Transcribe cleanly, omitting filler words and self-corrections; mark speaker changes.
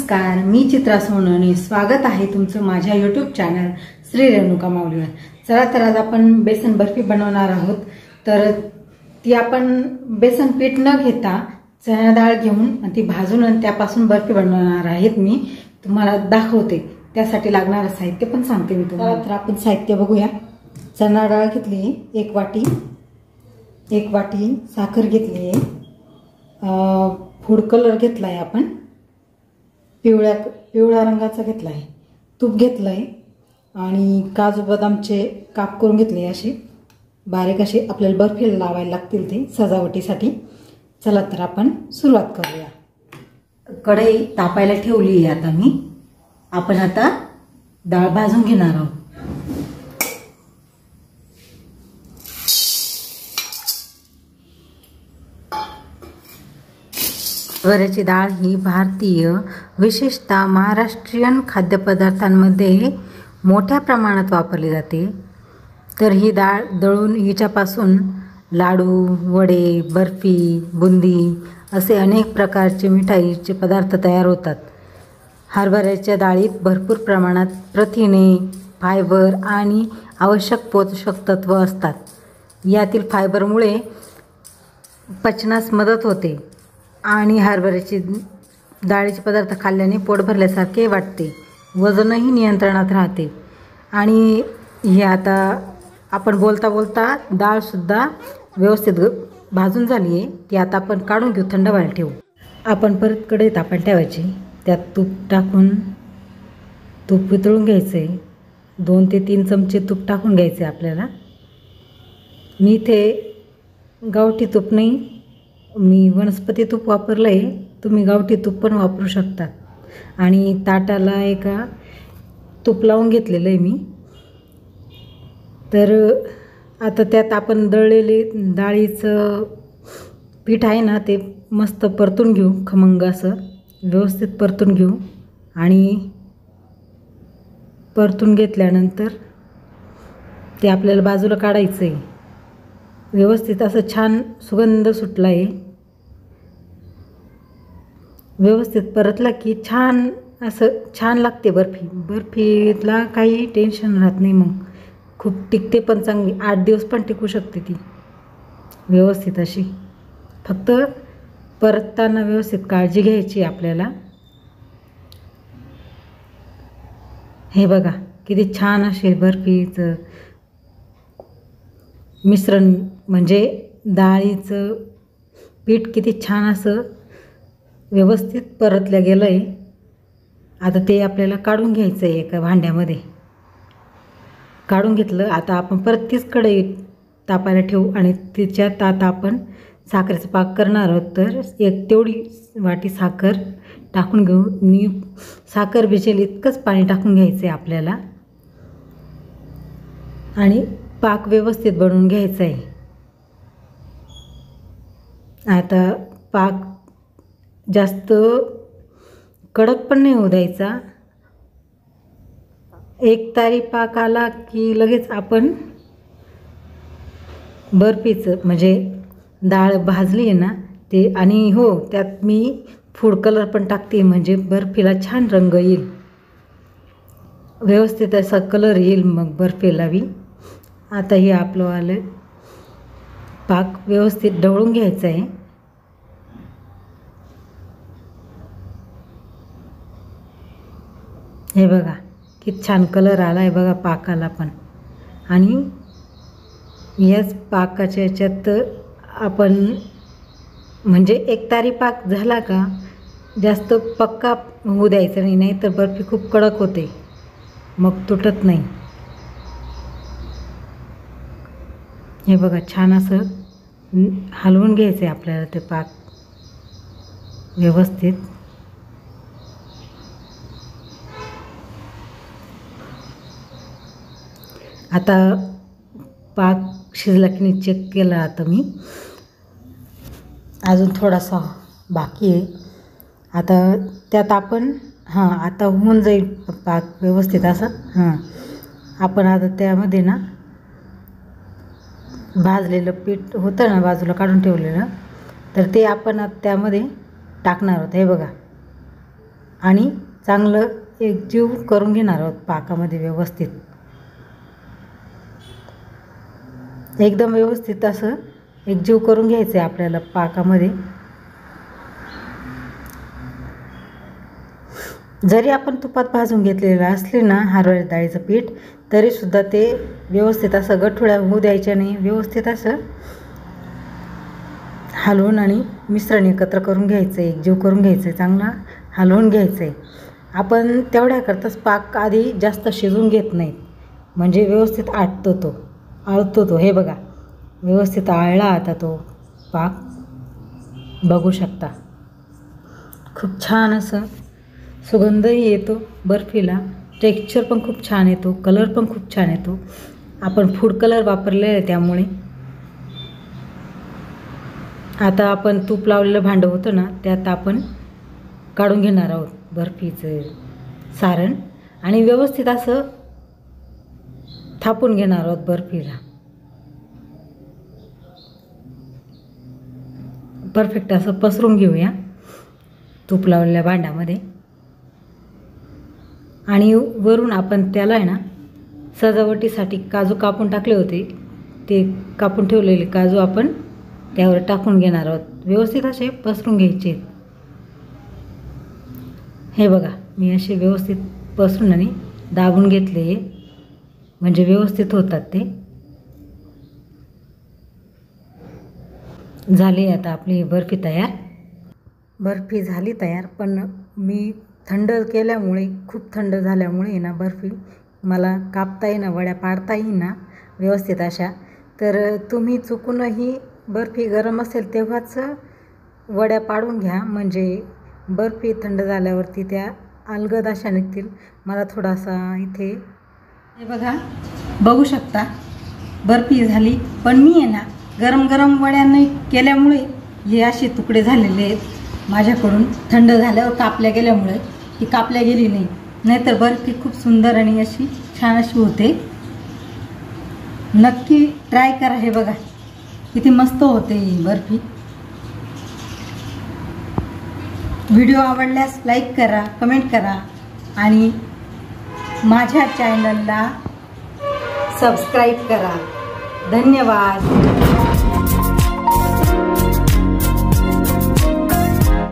Speaker 1: नमस्कार, मी चित्रा सोनवणे. स्वागत आहे तुमचं माझ्या यूट्यूब चॅनल श्री रेणुका माऊलीवर. चला तर आज आपण बेसन बर्फी बनवणार आहोत. तर ती आपण बेसन पीठ न घेता चणा डाळ घेऊन ती भाजून आणि त्यापासून बर्फी बनवणार आहेत. मी तुम्हाला दाखवते. त्यासाठी लागणारं साहित्य पण सांगते मी तुम्हाला. तर आपण साहित्य बघूया. चणा डाळ घेतली 1 वाटी, 1 वाटी साखर घेतली आहे, फूड कलर घेतला आहे, आपण पिवळ्या रंगाचा घेतला आहे, तूप घेतलं आहे आणि काजू बदामचे काप करून घेतले असे बारीक. असे आपल्याला बर्फीला लावायला लागतील ते सजावटीसाठी. चला तर आपण सुरुवात करूया. कढई तापायला ठेवली आहे आता मी. आपण आता डाळ भाजून घेणार आहोत. हरभऱ्याची डाळ ही भारतीय विशेषतः महाराष्ट्रीयन खाद्यपदार्थांमध्ये मोठ्या प्रमाणात वापरली जाते. तर ही डाळ दळून हिच्यापासून लाडू, वडे, बर्फी, बुंदी असे अनेक प्रकारचे मिठाईचे पदार्थ तयार होतात. हरभऱ्याच्या डाळीत भरपूर प्रमाणात प्रथिने, फायबर आणि आवश्यक पोषक तत्व असतात. यातील फायबरमुळे पचनास मदत होते आणि हरभऱ्याची डाळीचे पदार्थ खाल्ल्याने पोट भरल्यासारखे वाटते, वजनही नियंत्रणात राहते. आणि हे आता आपण बोलता बोलता डाळसुद्धा व्यवस्थित भाजून झाली आहे. ती आता आपण काढून घेऊ, थंड व्हायला ठेवू. आपण परत कढई तापायला ठेवायची. त्यात तूप टाकून तूप वितळून घ्यायचं आहे. 2 ते 3 चमचे तूप टाकून घ्यायचे आपल्याला. मी इथे गावठी तूप नाही, मी वनस्पती तूप वापरलं आहे. तुम्ही गावठी तूप पण वापरू शकता. आणि ताटाला एका तूप लावून घेतलेलं आहे मी. तर आता त्यात आपण दळलेले डाळीचं पीठ आहे ना, ते मस्त परतून घेऊ. खमंग असं व्यवस्थित परतून घेऊ. आणि परतून घेतल्यानंतर ते आपल्याला बाजूला काढायचं आहे. व्यवस्थित असं छान सुगंध सुटला आहे. व्यवस्थित परतला की छान असं छान लागते बर्फी. बर्फीला काही टेन्शन राहत नाही. मग खूप टिकते पण चांगली. 8 दिवस पण टिकू शकते ती व्यवस्थित अशी. फक्त परतताना व्यवस्थित काळजी घ्यायची आपल्याला. हे बघा किती छान असे बर्फीचं मिश्रण, म्हणजे डाळीचं पीठ किती छान असं व्यवस्थित परतलं गेलं आहे. आता ते आपल्याला काढून घ्यायचं आहे एका भांड्यामध्ये. काढून घेतलं. आता आपण परत तीच कढई तापायला ठेवू आणि तिच्यात आता आपण साखरेचा पाक करणार आहोत. तर तेवढी वाटी साखर टाकून घेऊ. आणि साखर भिजेल इतकंच पाणी टाकून घ्यायचं आहे आपल्याला. आणि पाक व्यवस्थित बनवून घ्यायचा आहे. आता पाक जास्त कडक पण नाही होऊ द्यायचा. एकतारी पाक आला की लगेच आपण बर्फीचं, म्हणजे डाळ भाजली आहे ना ते, आणि हो त्यात मी फूड कलर पण टाकते, म्हणजे बर्फीला छान रंग येईल, व्यवस्थित असा कलर येईल मग बर्फीला बी. आता हे आपलं आलं पाक व्यवस्थित ढवळून घ्यायचं आहे. हे बघा किती छान कलर आला आहे बघा पाकाला पण. आणि याच पाकाच्या याच्यात आपण, म्हणजे एकतारी पाक झाला का जास्त पक्का होऊ द्यायचा नाही, नाही तर बर्फी खूप कडक होते, मग तुटत नाही. हे बघा छान असं हलवून घ्यायचं आहे आपल्याला ते पाक व्यवस्थित. आता पाक शिजला की नाही चेक केला आता मी. अजून थोडासा बाकी आहे. आता त्यात आपण आता होऊन जाईल पाक व्यवस्थित असं. आपण आता त्यामध्ये ना भाजलेलं पीठ होतं ना बाजूला काढून ठेवलेलं, तर ते आपण आता त्यामध्ये टाकणार आहोत. हे बघा आणि चांगलं एकजीव करून घेणार आहोत पाकामध्ये व्यवस्थित. एकदम व्यवस्थित असं एकजीव करून घ्यायचं आहे आपल्याला पाकामध्ये. जरी आपण तुपात भाजून घेतलेलं असले ना हरभरा डाळीचं पीठ, तरीसुद्धा ते व्यवस्थित असं गठुळ्या होऊ द्यायच्या नाही. व्यवस्थित असं हलवून आणि मिश्रण एकत्र करून घ्यायचं आहे, एकजीव करून घ्यायचं आहे, चांगला हलवून घ्यायचं आहे. आपण तेवढ्याकरताच पाक आधी जास्त शिजून घेत नाहीत, म्हणजे व्यवस्थित आळतो तो. हे बघा व्यवस्थित आळला आता तो पाक, बघू शकता. खूप छान असं सुगंधही येतो बर्फीला, टेक्स्चर पण खूप छान येतो, कलर पण खूप छान येतो. आपण फूड कलर वापरलेला आहे त्यामुळे. आता आपण तूप लावलेलं भांडं होतं ना, त्यात आपण काढून घेणार आहोत बर्फीचं सारण आणि व्यवस्थित असं थापून घेणार आहोत बर्फीला. परफेक्ट असं पसरून घेऊया तूप लावलेल्या भांड्यामध्ये. आणि वरून आपण त्याला आहे ना सजावटीसाठी काजू कापून टाकले होते, ते कापून ठेवलेले काजू आपण त्यावर टाकून घेणार आहोत. व्यवस्थित असे पसरून घ्यायचे. हे बघा मी असे व्यवस्थित पसरून आणि दाबून घेतले, म्हणजे व्यवस्थित होतात ते. झाली आता आपली बर्फी तयार. बर्फी झाली तयार, पण मी थंड केल्यामुळे, खूप थंड झाल्यामुळे ना बर्फी मला कापता येईना, वड्या पाडता येईना व्यवस्थित अशा. तर तुम्ही चुकूनही बर्फी गरम असेल तेव्हाच वड्या पाडून घ्या, म्हणजे बर्फी थंड झाल्यावरती त्या अलगद अशा निघतील. मला थोडासा इथे हे बघा बघू शकता बर्फी झाली, पण मी आहे ना गरम गरम वड्या नाही केल्यामुळे हे असे तुकडे झालेले आहेत माझ्याकडून. थंड झाल्यावर कापल्या गेल्यामुळे ती कापल्या गेली नाही, नाहीतर बर्फी खूप सुंदर आणि अशी छान अशी होते. नक्की ट्राय करा. हे बघा किती मस्त होते ही बर्फी. व्हिडिओ आवडल्यास लाईक करा, कमेंट करा आणि माझ्या चॅनलला सबस्क्राईब करा. धन्यवाद.